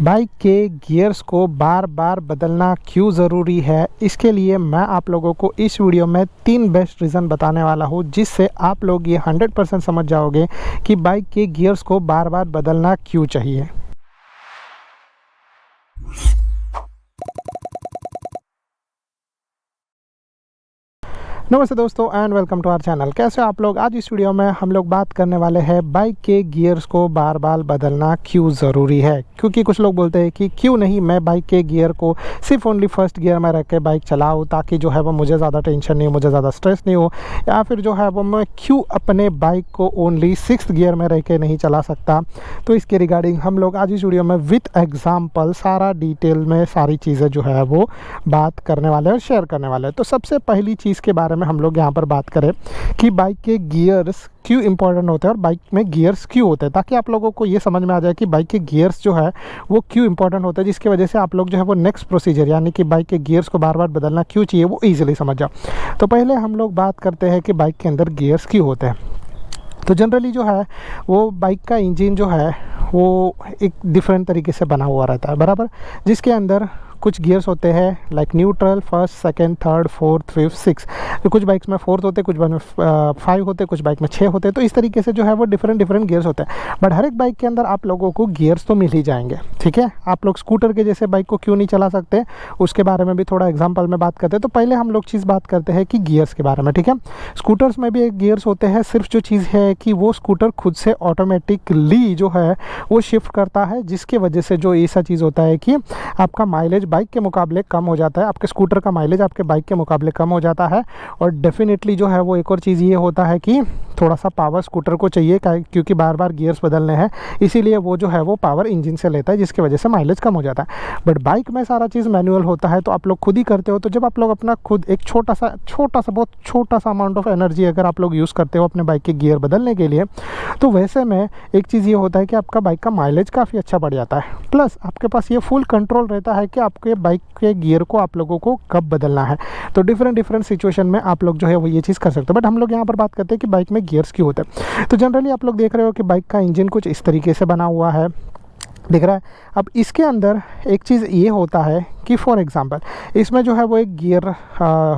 Bike के gears को बार बार बदलना क्यों ज़रूरी है, इसके लिए मैं आप लोगों को इस वीडियो में 3 बेस्ट रीज़न बताने वाला हूँ, जिससे आप लोग ये 100% समझ जाओगे कि बाइक के गियर्स को बार बार बदलना क्यों चाहिए। नमस्ते दोस्तों and welcome to our channel. कैसे हो आप लोग। आज इस वीडियो में हम लोग बात करने वाले हैं बाइक के गियर्स को बार बार बदलना क्यों ज़रूरी है। क्योंकि कुछ लोग बोलते हैं कि क्यों नहीं मैं बाइक के गियर को सिर्फ ओनली फर्स्ट गियर में रख के बाइक चलाऊँ, ताकि जो है वो मुझे ज़्यादा टेंशन नहीं हो, मुझे ज़्यादा स्ट्रेस नहीं हो, या फिर जो है वो मैं क्यों अपने बाइक को ओनली 6th गियर में रह के नहीं चला सकता। तो इसके रिगार्डिंग हम लोग आज इस वीडियो में विथ एग्जाम्पल सारा डिटेल में सारी चीज़ें जो है वो बात करने वाले हैं और शेयर करने वाले हैं। तो सबसे पहली चीज़ के बारे में हम लोग यहाँ पर बात करें कि बाइक के गियर्स क्यों इंपॉर्टेंट होते हैं और बाइक में गियर्स क्यों होते हैं, ताकि आप लोगों को ये समझ में आ जाए कि बाइक के गियर्स जो है वो क्यों इंपॉर्टेंट होते हैं, जिसकी वजह से आप लोग जो है वो नेक्स्ट प्रोसीजर यानी कि बाइक के गियर्स को बार बार बदलना क्यों चाहिए वो ईजिली समझ जाओ। तो पहले हम लोग बात करते हैं कि बाइक के अंदर गियर्स क्यों होते हैं। तो जनरली जो है वो बाइक का इंजन जो है वो एक डिफरेंट तरीके से बना हुआ रहता है, बराबर, जिसके अंदर कुछ गियर्स होते हैं like neutral, first, second, third, fourth, fifth, six. तो कुछ बाइक्स में 4th होते, कुछ बाइक में 5 होते, कुछ बाइक में 6 होते। तो इस तरीके से जो है वो डिफरेंट गियर्स होते हैं। बट हर एक बाइक के अंदर आप लोगों को गियर्स तो मिल ही जाएंगे, ठीक है। आप लोग स्कूटर के जैसे बाइक को क्यों नहीं चला सकते, उसके बारे में भी थोड़ा एग्जाम्पल में बात करते हैं। तो पहले हम लोग चीज़ बात करते हैं कि गियर्स के बारे में, ठीक है। स्कूटर्स में भी एक गियर्स होते हैं, सिर्फ जो चीज़ है कि वो स्कूटर खुद से ऑटोमेटिकली जो है वो शिफ्ट करता है, जिसके वजह से जो ऐसा चीज़ होता है कि आपका माइलेज बाइक के मुकाबले कम हो जाता है, आपके स्कूटर का माइलेज आपके बाइक के मुकाबले कम हो जाता है। और डेफिनेटली जो है वो एक और चीज़ ये होता है कि थोड़ा सा पावर स्कूटर को चाहिए, क्योंकि बार बार गियर्स बदलने हैं, इसीलिए वो जो है वो पावर इंजन से लेता है, जिसकी वजह से माइलेज कम हो जाता है। बट बाइक में सारा चीज़ मैनुअल होता है, तो आप लोग खुद ही करते हो। तो जब आप लोग अपना खुद एक छोटा सा बहुत छोटा सा अमाउंट ऑफ एनर्जी अगर आप लोग यूज़ करते हो अपने बाइक के गियर बदलने के लिए, तो वैसे में एक चीज़ ये होता है कि आपका बाइक का माइलेज काफ़ी अच्छा बढ़ जाता है। प्लस आपके पास ये फुल कंट्रोल रहता है कि आपके बाइक के गियर को आप लोगों को कब बदलना है। तो डिफरेंट सिचुएशन में आप लोग जो है वो ये चीज़ कर सकते हो। बट हम लोग यहाँ पर बात करते हैं कि बाइक में गियर्स क्यों होते हैं। तो जनरली आप लोग देख रहे हो कि बाइक का इंजन कुछ इस तरीके से बना हुआ है, दिख रहा है। अब इसके अंदर एक चीज़ ये होता है कि फॉर एग्जांपल इसमें जो है वो एक गियर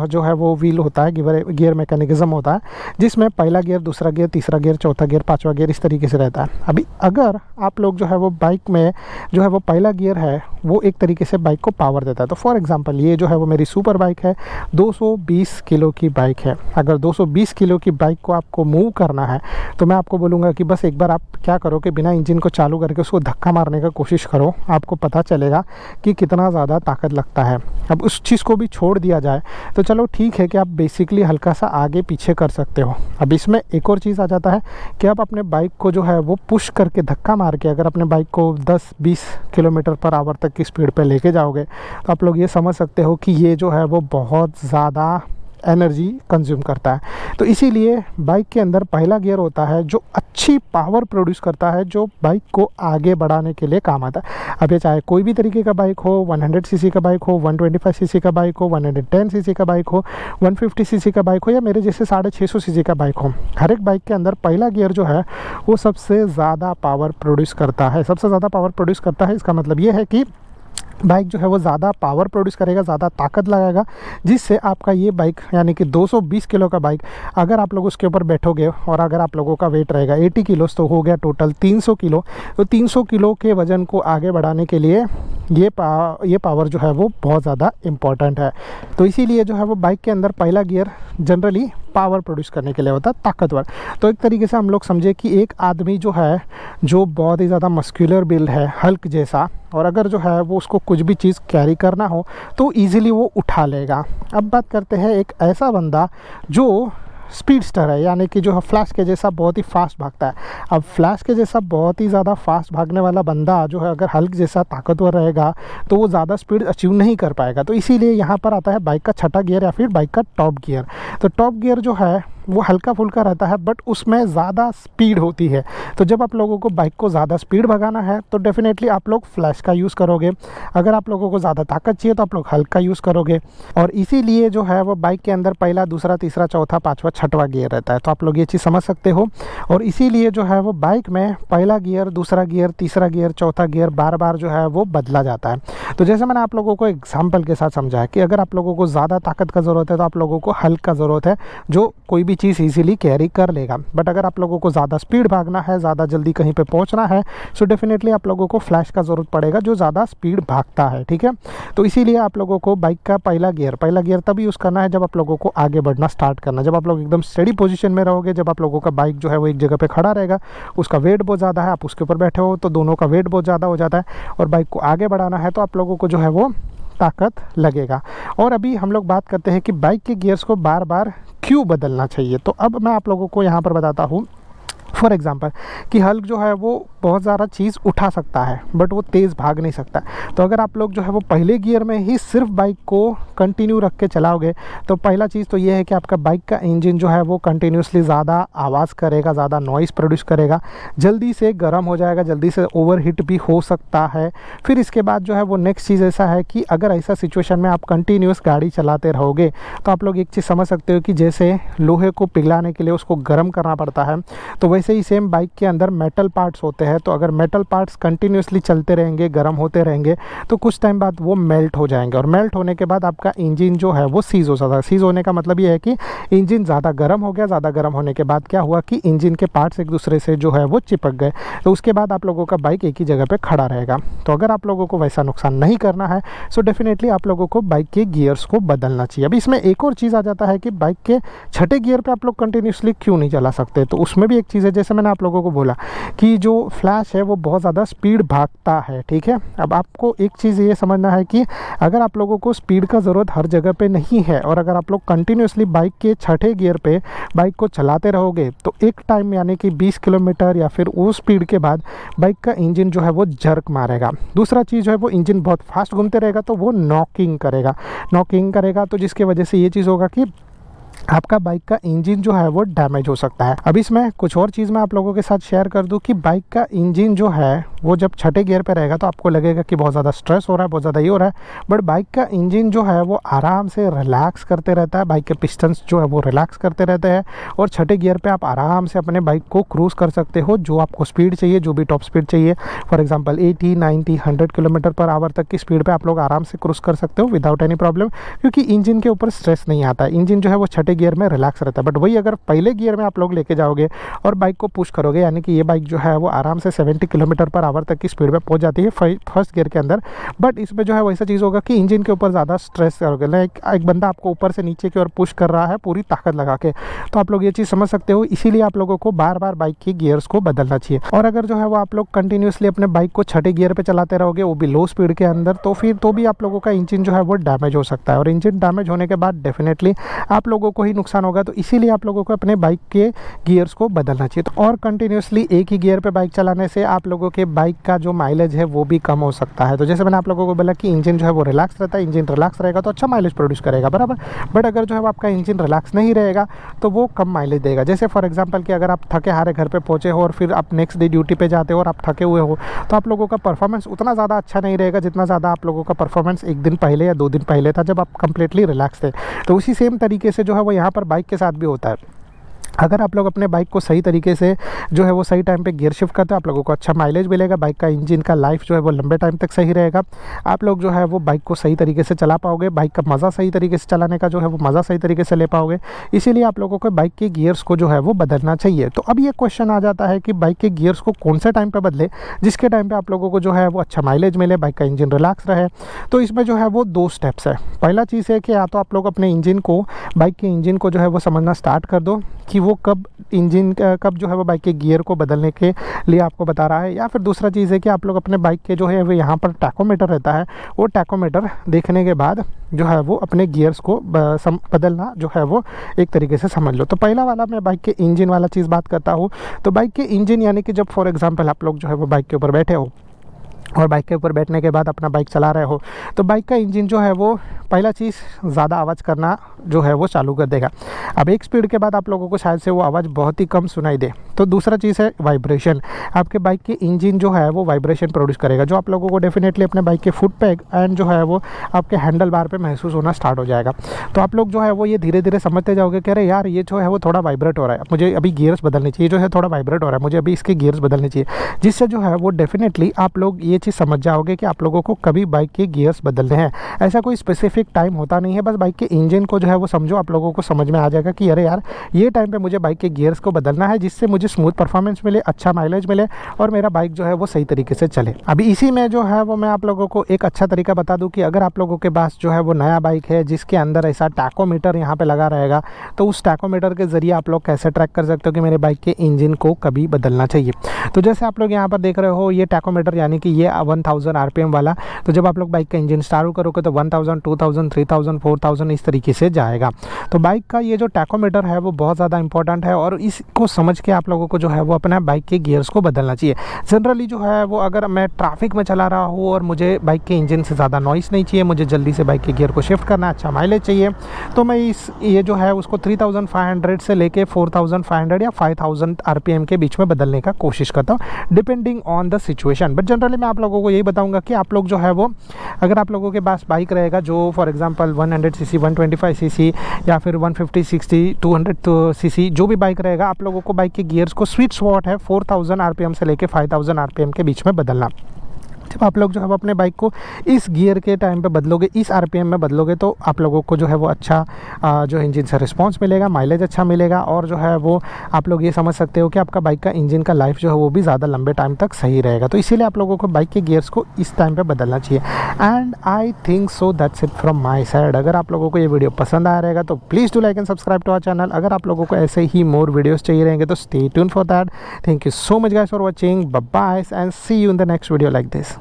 जो है वो व्हील होता है, गियर मैकेनिज्म होता है, जिसमें पहला गियर, दूसरा गियर, तीसरा गियर, चौथा गियर, पांचवा गियर इस तरीके से रहता है। अभी अगर आप लोग जो है वो बाइक में जो है वो पहला गियर है वो एक तरीके से बाइक को पावर देता है। तो फॉर एग्जांपल ये जो है वो मेरी सुपर बाइक है, 220 किलो की बाइक है। अगर 220 किलो की बाइक को आपको मूव करना है तो मैं आपको बोलूँगा कि बस एक बार आप क्या करो कि बिना इंजन को चालू करके उसको धक्का मारने का कोशिश करो, आपको पता चलेगा कि कितना ज़्यादा ताकत लगता है। अब उस चीज़ को भी छोड़ दिया जाए तो चलो ठीक है कि आप बेसिकली हल्का सा आगे पीछे कर सकते हो। अब इसमें एक और चीज़ आ जाता है कि आप अपने बाइक को जो है वो पुश करके धक्का मार के अगर अपने बाइक को 10-20 किलोमीटर पर आवर तक की स्पीड पे लेके जाओगे तो आप लोग ये समझ सकते हो कि ये जो है वो बहुत ज़्यादा एनर्जी कंज्यूम करता है। तो इसीलिए बाइक के अंदर पहला गियर होता है जो अच्छी पावर प्रोड्यूस करता है, जो बाइक को आगे बढ़ाने के लिए काम आता है। अब ये चाहे कोई भी तरीके का बाइक हो, 100 सीसी का बाइक हो, 125 सीसी का बाइक हो, 110 सीसी का बाइक हो, 150 सीसी का बाइक हो, या मेरे जैसे 650 सीसी का बाइक हो, हर एक बाइक के अंदर पहला गियर जो है वो सबसे ज़्यादा पावर प्रोड्यूस करता है। सबसे ज़्यादा पावर प्रोड्यूस करता है, इसका मतलब ये है कि बाइक जो है वो ज़्यादा पावर प्रोड्यूस करेगा, ज़्यादा ताकत लगाएगा, जिससे आपका ये बाइक यानी कि 220 किलो का बाइक अगर आप लोग उसके ऊपर बैठोगे और अगर आप लोगों का वेट रहेगा 80 किलो, तो हो गया टोटल 300 किलो। तो 300 किलो के वज़न को आगे बढ़ाने के लिए ये पावर जो है वो बहुत ज़्यादा इम्पॉर्टेंट है। तो इसीलिए जो है वो बाइक के अंदर पहला गियर जनरली पावर प्रोड्यूस करने के लिए होता है, ताकतवर। तो एक तरीके से हम लोग समझे कि एक आदमी जो है जो बहुत ही ज़्यादा मस्कुलर बिल्ड है, हल्क जैसा, और अगर जो है वो उसको कुछ भी चीज़ कैरी करना हो तो ईज़िली वो उठा लेगा। अब बात करते हैं एक ऐसा बंदा जो स्पीडस्टर है, यानी कि जो है फ्लैश के जैसा बहुत ही फास्ट भागता है। अब फ्लैश के जैसा बहुत ही ज़्यादा फास्ट भागने वाला बंदा जो है अगर हल्क जैसा ताकतवर रहेगा तो वो ज़्यादा स्पीड अचीव नहीं कर पाएगा। तो इसीलिए यहाँ पर आता है बाइक का छठा गियर या फिर बाइक का टॉप गियर। तो टॉप गियर जो है वो हल्का फुल्का रहता है, बट उसमें ज़्यादा स्पीड होती है। तो जब आप लोगों को बाइक को ज़्यादा स्पीड भगाना है तो डेफिनेटली आप लोग फ्लैश का यूज़ करोगे। अगर आप लोगों को ज़्यादा ताकत चाहिए तो आप लोग हल्का यूज़ करोगे। और इसीलिए जो है वो बाइक के अंदर पहला, दूसरा, तीसरा, चौथा, पाँचवा, छठवां गियर रहता है। तो आप लोग ये चीज़ समझ सकते हो। और इसीलिए जो है वो बाइक में पहला गियर, दूसरा गियर, तीसरा गियर, चौथा गियर बार बार जो है वो बदला जाता है। तो जैसे मैंने आप लोगों को एग्जाम्पल के साथ समझाया कि अगर आप लोगों को ज़्यादा ताकत का ज़रूरत है तो आप लोगों को हल्का ज़रूरत है, जो कोई भी चीज़ ईजिली कैरी कर लेगा। बट अगर आप लोगों को ज़्यादा स्पीड भागना है, ज़्यादा जल्दी कहीं पे पहुंचना है, सो डेफिनेटली आप लोगों को फ्लैश का ज़रूरत पड़ेगा, जो ज़्यादा स्पीड भागता है। ठीक है, तो इसीलिए आप लोगों को बाइक का पहला गियर तभी यूज़ करना है जब आप लोगों को आगे बढ़ना स्टार्ट करना। जब आप लोग एकदम स्टेडी पोजीशन में रहोगे, जब आप लोगों का बाइक जो है वो एक जगह पे खड़ा रहेगा, उसका वेट बहुत ज़्यादा है, आप उसके ऊपर बैठे हो तो दोनों का वेट बहुत ज़्यादा हो जाता है, और बाइक को आगे बढ़ाना है तो आप लोगों को जो है वो ताकत लगेगा। और अभी हम लोग बात करते हैं कि बाइक के गियर्स को बार बार क्यों बदलना चाहिए। तो अब मैं आप लोगों को यहाँ पर बताता हूँ। फॉर एग्ज़ाम्पल कि हल्क जो है वो बहुत ज़्यादा चीज़ उठा सकता है, बट वो तेज़ भाग नहीं सकता। तो अगर आप लोग जो है वो पहले गियर में ही सिर्फ बाइक को कंटिन्यू रख के चलाओगे तो पहला चीज़ तो ये है कि आपका बाइक का इंजन जो है वो कंटिन्यूसली ज़्यादा आवाज़ करेगा, ज़्यादा नॉइज़ प्रोड्यूस करेगा, जल्दी से गर्म हो जाएगा, जल्दी से ओवरहीट भी हो सकता है। फिर इसके बाद जो है वो नेक्स्ट चीज़ ऐसा है कि अगर ऐसा सिचुएशन में आप कंटिन्यूस गाड़ी चलाते रहोगे तो आप लोग एक चीज़ समझ सकते हो कि जैसे लोहे को पिघलाने के लिए उसको गर्म करना पड़ता है, तो वैसे ही सेम बाइक के अंदर मेटल पार्ट्स होते हैं। तो अगर मेटल पार्ट्स कंटिन्यूसली चलते रहेंगे, गर्म होते रहेंगे, तो कुछ टाइम बाद वो मेल्ट हो जाएंगे, और मेल्ट होने के बाद आपका इंजन जो है वो सीज़ हो सकता है। सीज़ होने का मतलब ये है कि इंजन ज़्यादा गर्म हो गया। ज़्यादा गर्म होने के बाद क्या हुआ कि इंजन के पार्ट्स एक दूसरे से जो है वो चिपक गए, तो उसके बाद आप लोगों का बाइक एक ही जगह पर खड़ा रहेगा। तो अगर आप लोगों को वैसा नुकसान नहीं करना है सो डेफिनेटली आप लोगों को बाइक के गियर्स को बदलना चाहिए। अभी इसमें एक और चीज़ आ जाता है कि बाइक के छठे गियर पर आप लोग कंटिन्यूसली क्यों नहीं चला सकते। तो उसमें भी एक चीज़ है, जैसे मैंने आप लोगों को बोला कि जो फ्लैश है वो बहुत ज़्यादा स्पीड भागता है। ठीक है, अब आपको एक चीज़ ये समझना है कि अगर आप लोगों को स्पीड का ज़रूरत हर जगह पे नहीं है, और अगर आप लोग कंटिन्यूसली बाइक के छठे गियर पे बाइक को चलाते रहोगे तो एक टाइम यानी कि 20 किलोमीटर या फिर उस स्पीड के बाद बाइक का इंजन जो है वो जर्क मारेगा। दूसरा चीज़ जो है वो इंजन बहुत फास्ट घूमते रहेगा तो वो नॉकिंग करेगा, तो जिसकी वजह से ये चीज़ होगा कि आपका बाइक का इंजन जो है वो डैमेज हो सकता है। अब इसमें कुछ और चीज़ मैं आप लोगों के साथ शेयर कर दूं कि बाइक का इंजन जो है वो जब छठे गियर पे रहेगा तो आपको लगेगा कि बहुत ज़्यादा स्ट्रेस हो रहा है, बहुत ज़्यादा ये हो रहा है, बट बाइक का इंजन जो है वो आराम से रिलैक्स करते रहता है। बाइक के पिस्टन्स जो है वो रिलैक्स करते रहते हैं, और छठे गियर पे आप आराम से अपने बाइक को क्रूज़ कर सकते हो, जो आपको स्पीड चाहिए, जो भी टॉप स्पीड चाहिए। For example 80, 90, 100 kilometre per hour तक की स्पीड पर आप लोग आराम से क्रूज़ कर सकते हो विदाउट एनी प्रॉब्लम, क्योंकि इंजन के ऊपर स्ट्रेस नहीं आता है। इंजन जो है वो छठे गियर में रिलैक्स रहता है। बट वही अगर पहले गियर में आप लोग लेके जाओगे और बाइक को पुश करोगे, यानी कि ये बाइक जो है वो आराम से 70 किलोमीटर पर आवर तक की स्पीड पे पहुंच जाती है फर्स्ट गियर के अंदर, बट इसमें जो है वैसा चीज़ होगा कि इंजन के ऊपर ज़्यादा स्ट्रेस करोगे। एक बंदा आपको ऊपर से नीचे की ओर पुश कर रहा है पूरी ताकत लगा के, तो आप लोग ये चीज़ समझ सकते हो। इसीलिए आप लोगों को बार बार बाइक की गियर्स को बदलना चाहिए। और अगर जो है वो आप लोग कंटिन्यूसली अपने बाइक को छठे गियर पर चलाते रहोगे, वो भी लो स्पीड के अंदर, तो फिर तो भी आप लोगों का इंजन जो है वो डैमेज हो सकता है, और इंजन डैमेज होने के बाद डेफिनेटली आप लोगों को ही नुकसान होगा। तो इसीलिए आप लोगों को अपने बाइक के गियर्स को बदलना चाहिए। तो और कंटिन्यूसली एक ही गियर पे बाइक चलाने से आप लोगों के बाइक का जो माइलेज है वो भी कम हो सकता है। तो जैसे मैंने आप लोगों को बोला कि इंजन जो है वो रिलैक्स रहता है, इंजन रिलैक्स रहेगा तो अच्छा माइलेज प्रोड्यूस करेगा, बराबर। बट अगर जो है आपका इंजन रिलैक्स नहीं रहेगा तो वो कम माइलेज देगा। जैसे फॉर एग्जाम्पल कि अगर आप थके हारे घर पर पहुँचे हो और फिर आप नेक्स्ट डे ड्यूटी पर जाते हो और आप थके हुए हो, तो आप लोगों का परफॉर्मेंस उतना ज़्यादा अच्छा नहीं रहेगा जितना ज़्यादा आप लोगों का परफॉर्मेंस एक दिन पहले या 2 दिन पहले था, जब आप कंप्लीटली रिलैक्स थे। तो उसी सेम तरीके से जो है वो यहाँ पर बाइक के साथ भी होता है। अगर आप लोग अपने बाइक को सही तरीके से जो है वो सही टाइम पे गियर शिफ्ट करते हो, आप लोगों को अच्छा माइलेज मिलेगा, बाइक का इंजन का लाइफ जो है वो लंबे टाइम तक सही रहेगा, आप लोग जो है वो बाइक को सही तरीके से चला पाओगे, बाइक का मज़ा सही तरीके से चलाने का जो है वो मज़ा सही तरीके से ले पाओगे। इसीलिए आप लोगों को बाइक के गियर्स को जो है वो बदलना चाहिए। तो अब ये क्वेश्चन आ जाता है कि बाइक के गियर्स को कौन से टाइम पर बदले जिसके टाइम पर आप लोगों को जो है वो अच्छा माइलेज मिले, बाइक का इंजन रिलैक्स रहे। तो इसमें जो है वो 2 स्टेप्स है। पहला चीज़ है कि या तो आप लोग अपने इंजन को, बाइक के इंजन को जो है वो समझना स्टार्ट कर दो कि वो कब इंजन कब जो है वो बाइक के गियर को बदलने के लिए आपको बता रहा है। या फिर दूसरा चीज़ है कि आप लोग अपने बाइक के जो है वो यहाँ पर टैकोमीटर रहता है, वो टैकोमीटर देखने के बाद जो है वो अपने गियर्स को बदलना जो है वो एक तरीके से समझ लो। तो पहला वाला मैं बाइक के इंजन वाला चीज़ बात करता हूँ। तो बाइक के इंजन यानी कि जब फॉर एग्जांपल आप लोग जो है वो बाइक के ऊपर बैठे हो और बाइक के ऊपर बैठने के बाद अपना बाइक चला रहे हो तो बाइक का इंजन जो है वो पहला चीज़ ज़्यादा आवाज़ करना जो है वो चालू कर देगा। अब एक स्पीड के बाद आप लोगों को शायद से वो आवाज़ बहुत ही कम सुनाई दे। तो दूसरा चीज़ है वाइब्रेशन। आपके बाइक के इंजन जो है वो वाइब्रेशन प्रोड्यूस करेगा, जो आप लोगों को डेफिनेटली अपने बाइक के फुट पैग एंड जो है वो आपके हैंडल बार पे महसूस होना स्टार्ट हो जाएगा। तो आप लोग जो है वो ये धीरे धीरे समझते जाओगे कि अरे यार ये जो है वो थोड़ा वाइब्रेट हो रहा है, मुझे अभी गियर्स बदलनी चाहिए, जो है थोड़ा वाइब्रेट हो रहा है, मुझे अभी इसके गियर्स बदलने चाहिए। जिससे जो है वो डेफिनेटली आप लोग ये चीज़ समझ जाओगे कि आप लोगों को कभी बाइक के गियर्स बदलने हैं। ऐसा कोई स्पेसिफिक टाइम होता नहीं है, बस बाइक के इंजन को जो है वो समझो, आप लोगों को समझ में आ जाएगा कि अरे यार ये टाइम पे मुझे बाइक के गियर्स को बदलना है, जिससे मुझे स्मूथ परफॉर्मेंस मिले, अच्छा माइलेज मिले और मेरा बाइक जो है वो सही तरीके से चले। अभी इसी में जो है वो मैं आप लोगों को एक अच्छा तरीका बता दूं कि अगर आप लोगों के पास जो है वो नया बाइक है जिसके अंदर ऐसा टैकोमीटर यहाँ पे लगा रहेगा, तो उस टैकोमीटर के ज़रिए आप लोग कैसे ट्रैक कर सकते हो कि मेरे बाइक के इंजन को कभी बदलना चाहिए। तो जैसे आप लोग यहाँ पर देख रहे हो ये टैकोमीटर, यानी कि ये 1000 RPM वाला। तो जब आप लोग बाइक का इंजन स्टार्ट करोगे तो 1000, 2000, 3000, 4000 इस तरीके से जाएगा। तो बाइक का ये जो टैकोमीटर है वो बहुत ज़्यादा इंपॉर्टेंट है और इसको समझ के आप लोगों को जो है वो अपना बाइक के गियर्स को बदलना चाहिए। जनरली जो है वो अगर मैं ट्रैफिक में चला रहा हूँ और मुझे बाइक के इंजन से ज़्यादा नॉइस नहीं चाहिए, मुझे जल्दी से बाइक के गियर को शिफ्ट करना, अच्छा माइलेज चाहिए, तो मैं ये जो है उसको 3500 से लेके 4500 या 5000 RPM के बीच में बदलने का कोशिश करता हूँ, depending on the situation. But generally मैं आप लोगों को यही बताऊंगा कि आप लोग जो है वो अगर आप लोगों के पास बाइक रहेगा जो फॉर एग्जांपल 100cc, 125cc या फिर 150, 60, 200cc जो भी बाइक रहेगा, आप लोगों को बाइक के गियर्स को स्वीट स्पॉट है 4000 RPM से लेके 5000 RPM के बीच में बदलना। जब आप लोग जो है अपने बाइक को इस गियर के टाइम पे बदलोगे, इस RPM में बदलोगे, तो आप लोगों को जो है वो अच्छा जो इंजन से रिस्पांस मिलेगा, माइलेज अच्छा मिलेगा और जो है वो आप लोग ये समझ सकते हो कि आपका बाइक का इंजन का लाइफ जो है वो भी ज़्यादा लंबे टाइम तक सही रहेगा। तो इसीलिए आप लोगों को बाइक के गियर्स को इस टाइम पर बदलना चाहिए। And I think so that's it from my side. अगर आप लोगों को ये वीडियो पसंद आया रहेगा तो please do like and subscribe to our channel. अगर आप लोगों को ऐसे ही मोर वीडियोज़ चाहिए रहेंगे तो stay tune for that. Thank you so much guys for watching, bye bye and see you in the next video like this.